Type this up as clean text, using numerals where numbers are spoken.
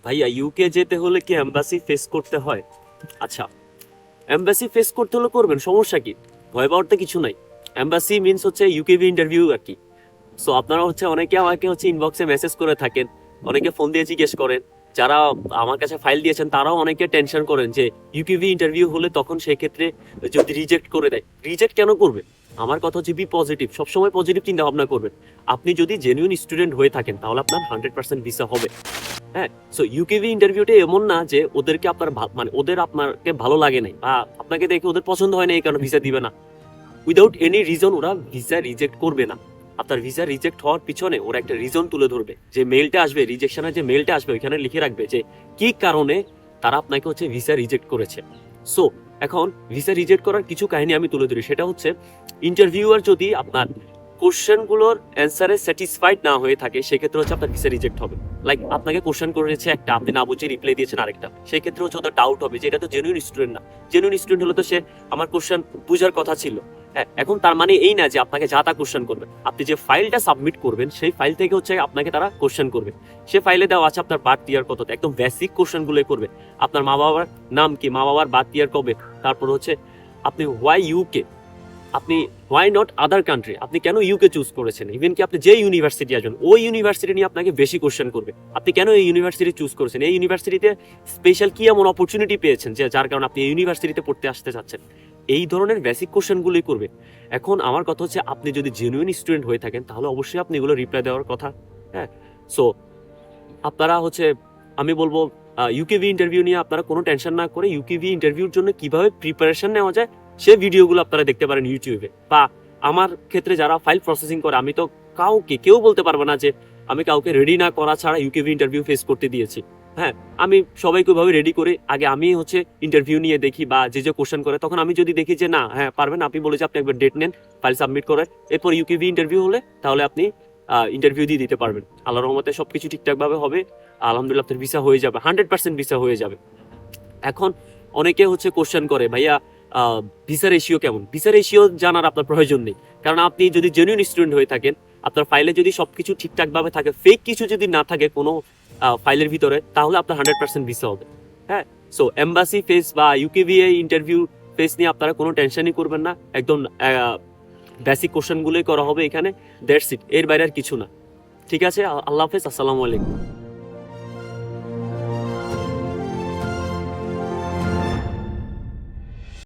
ভাইয়া ইউকে যেতে হলে কি এম্বাসি ফেস করতে হয়? আচ্ছা, এম্বাসি ফেস করতে হলে করবেন, সমস্যা কি? ভয় পাওয়ার তো কিছু নাই। এম্বাসি মিনস হচ্ছে ইউকেভি ইন্টারভিউ আর কি। সো আপনারা হচ্ছে অনেকে আমাকে হচ্ছে ইনবক্সে মেসেজ করে থাকেন, অনেকে ফোন দিয়ে জিজ্ঞেস করেন, যারা আমার কাছে ফাইল দিয়েছেন তারাও অনেকে টেনশন করেন যে ইউকেভি ইন্টারভিউ হলে তখন সেক্ষেত্রে যদি রিজেক্ট করে দেয়, রিজেক্ট কেন করবে? আমার কথা হচ্ছে বি পজিটিভ, সবসময় পজিটিভ চিন্তা ভাবনা করবেন। আপনি যদি জেনুইন স্টুডেন্ট হয়ে থাকেন তাহলে আপনার 100% ভিসা হবে। হ্যাঁ, সো ইউকেভি ইন্টারভিউটা এমন না যে ওদেরকে আপনার মানে ওদের আপনাকে ভালো লাগে নাই বা আপনাকে দেখে ওদের পছন্দ হয় না এই কারণে ভিসা দিবে না। উইদাউট এনি রিজন ওরা ভিসা রিজেক্ট করবে না। আপনার ভিসা রিজেক্ট হওয়ার পিছনে ওরা একটা রিজন তুলে ধরবে, যে মেলটা আসবে, রিজেকশনের যে মেলটা আসবে ওইখানে লিখে রাখবে যে কি কারণে তারা আপনাকে হচ্ছে ভিসা রিজেক্ট করেছে। সো এখন ভিসা রিজেক্ট করার কিছু কাহিনী আমি তুলে ধরি। সেটা হচ্ছে ইন্টারভিউয়ার যদি আপনার কোশ্চেনগুলোর অ্যান্সারে স্যাটিসফাইড না হয়ে থাকে সেক্ষেত্রে হচ্ছে আপনার ভিসা রিজেক্ট হবে। লাইক আপনাকে কোশ্চেন করেছে একটা, আপনি না বুঝে রিপ্লাই দিয়েছেন আরেকটা, সেই ক্ষেত্রে হচ্ছে ওদের ডাউট হবে যে এটা তো জেনুইন স্টুডেন্ট না। জেনুইন স্টুডেন্ট হলে তো সে আমার কোশ্চেন বুঝার কথা ছিল। হ্যাঁ, এখন তার মানে এই না যে আপনাকে যা তা কোশ্চেন করবে। আপনি যে ফাইলটা সাবমিট করবেন সেই ফাইল থেকে হচ্ছে আপনাকে তারা কোশ্চেন করবে। সে ফাইলে দেওয়া আছে আপনার বার্থ ইয়ার কত, একদম বেসিক কোশ্চেনগুলোই করবে। আপনার মা বাবার নাম কি, মা বাবার বার্থ ইয়ার কবে, তারপর হচ্ছে আপনি হোয়াই ইউকে, আপনি হোয়াই নট আদার কান্ট্রি, আপনি কেন ইউকে চুজ করেছেন, ইভেন কি আপনি যে ইউনিভার্সিটি আসবেন ওই ইউনিভার্সিটি নিয়ে আপনাকে বেশি কোশ্চেন করবে। আপনি কেন এই ইউনিভার্সিটি চুজ করেছেন, এই ইউনিভার্সিটিতে স্পেশাল কি এমন অপরচুনিটি পেয়েছেন যে যার কারণে আপনি এই ইউনিভার্সিটিতে পড়তে আসতে চাচ্ছেন, এই ধরনের বেসিক কোশ্চেনগুলোই করবে। এখন আমার কথা হচ্ছে আপনি যদি জেনুইন স্টুডেন্ট হয়ে থাকেন তাহলে অবশ্যই আপনি এগুলো রিপ্লাই দেওয়ার কথা। হ্যাঁ, সো আপনারা হচ্ছে আমি বলবো ইউকেভি ইন্টারভিউ নিয়ে আপনারা কোনো টেনশন না করে ইউকেভি ইন্টারভিউর জন্য কিভাবে প্রিপারেশন নেওয়া যায় সে ভিডিওগুলো আপনারা দেখতে পারেন ইউটিউবে। বা আমার ক্ষেত্রে যারা ফাইল প্রসেসিং করে, আমি তো কেউ বলতে পারবে না যে আমি কাউকে রেডি না করা ছাড়া ইউকেভি ইন্টারভিউ ফেস করতে দিয়েছি। হ্যাঁ, আমি সবাইকে ওইভাবে রেডি করে আগে আমি হচ্ছে ইন্টারভিউ নিয়ে দেখি, বা যে কোশ্চেন করে তখন আমি যদি দেখি যে না হ্যাঁ পারবেন, আপনি বলে যে আপনি একবার ডেট নেন, ফাইল সাবমিট করেন, এরপর ইউকেভি ইন্টারভিউ হলে তাহলে আপনি ইন্টারভিউ দিয়ে দিতে পারবেন। আল্লাহর রহমতে সবকিছু ঠিকঠাক ভাবে হবে, আলহামদুলিল্লাহ আপনার ভিসা হয়ে যাবে, 100% ভিসা হয়ে যাবে। এখন অনেকে হচ্ছে কোশ্চেন করে ভাইয়া ভিসা রেশিও কেমন? ভিসা রেশিও জানার আপনার প্রয়োজন নেই, কারণ আপনি যদি জেনুইন স্টুডেন্ট হয়ে থাকেন, আপনার ফাইলে যদি সবকিছু ঠিকঠাক ভাবে থাকে, ফেক কিছু যদি না থাকে কোনো ফাইলের ভিতরে, তাহলে আপনার 100% ভিসা হবে। হ্যাঁ, সো এম্বাসি ফেস বা ইউকেভিএ ইন্টারভিউ ফেস নিয়ে আপনারা কোনো টেনশনই করবেন না, একদম বেসিক কোশ্চেনগুলোই করা হবে এখানে, দ্যাটস ইট, এর বাইরে আর কিছু না। ঠিক আছে, আল্লাহ হাফেজ, আসসালামু আলাইকুম।